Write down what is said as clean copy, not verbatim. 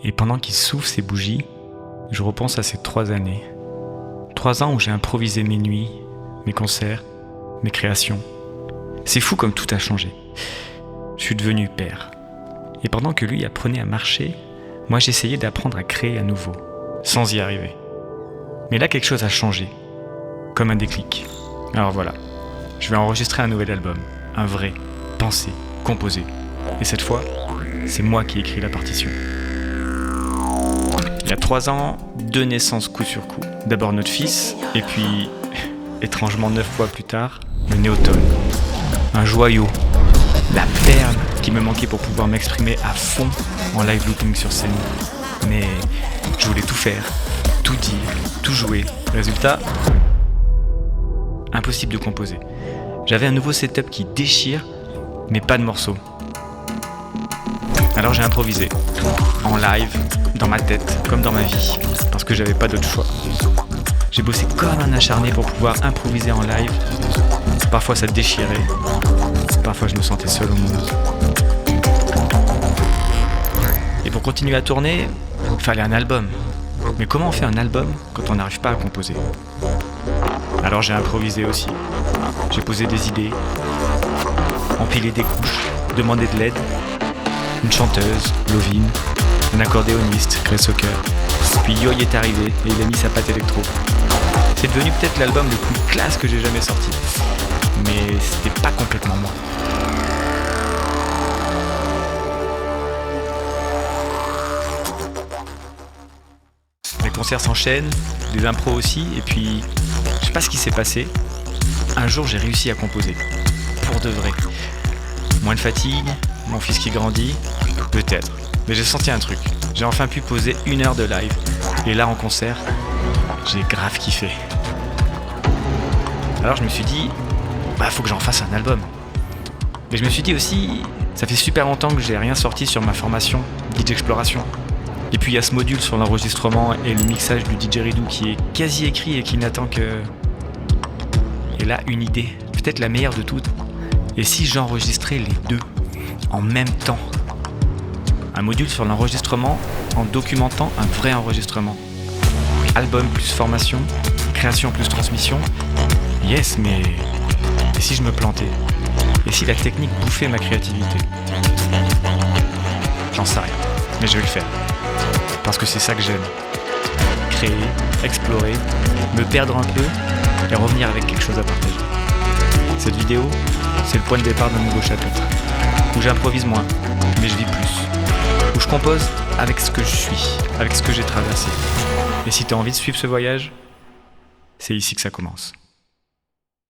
Et pendant qu'il souffle ses bougies, je repense à ces 3 années. 3 ans où j'ai improvisé mes nuits, mes concerts, mes créations. C'est fou comme tout a changé. Je suis devenu père. Et pendant que lui apprenait à marcher, moi j'essayais d'apprendre à créer à nouveau, sans y arriver. Mais là quelque chose a changé, comme un déclic. Alors voilà, je vais enregistrer un nouvel album, un vrai, pensé, composé. Et cette fois, c'est moi qui écris la partition. Il y a 3 ans, 2 naissances coup sur coup. D'abord notre fils, et puis, étrangement 9 mois plus tard, le Néotone. Un joyau, la perle qui me manquait pour pouvoir m'exprimer à fond en live looping sur scène. Mais je voulais tout faire, tout dire, tout jouer. Résultat, impossible de composer. J'avais un nouveau setup qui déchire, mais pas de morceaux. Alors j'ai improvisé, en live, dans ma tête, comme dans ma vie, parce que j'avais pas d'autre choix. J'ai bossé comme un acharné pour pouvoir improviser en live. Parfois ça déchirait, parfois je me sentais seul au monde. Et pour continuer à tourner, il fallait un album. Mais comment on fait un album quand on n'arrive pas à composer ? Alors j'ai improvisé aussi. J'ai posé des idées, empilé des couches, demandé de l'aide. Une chanteuse, Lovine, un accordéoniste, Grace Hawker. Puis Yoy est arrivé et il a mis sa patte électro. C'est devenu peut-être l'album le plus classe que j'ai jamais sorti. Mais c'était pas complètement moi. Les concerts s'enchaînent, les impros aussi, et puis je sais pas ce qui s'est passé. Un jour j'ai réussi à composer. Pour de vrai. Moins de fatigue, mon fils qui grandit, peut-être. Mais j'ai senti un truc. J'ai enfin pu poser 1 heure de live. Et là en concert, j'ai grave kiffé. Alors je me suis dit, faut que j'en fasse un album. Mais je me suis dit aussi, ça fait super longtemps que j'ai rien sorti sur ma formation DJ Exploration. Et puis il y a ce module sur l'enregistrement et le mixage du DJ Ridou qui est quasi écrit et qui n'attend que... Et là, une idée, peut-être la meilleure de toutes. Et si j'enregistrais les 2 en même temps ? Un module sur l'enregistrement en documentant un vrai enregistrement. Album plus formation, création plus transmission. Yes, mais... Et si je me plantais ? Et si la technique bouffait ma créativité ? J'en sais rien, mais je vais le faire. Parce que c'est ça que j'aime. Créer, explorer, me perdre un peu et revenir avec quelque chose à partager. Cette vidéo, c'est le point de départ d'un nouveau chapitre. Où j'improvise moins, mais je vis plus. Où je compose avec ce que je suis, avec ce que j'ai traversé. Et si tu as envie de suivre ce voyage, c'est ici que ça commence.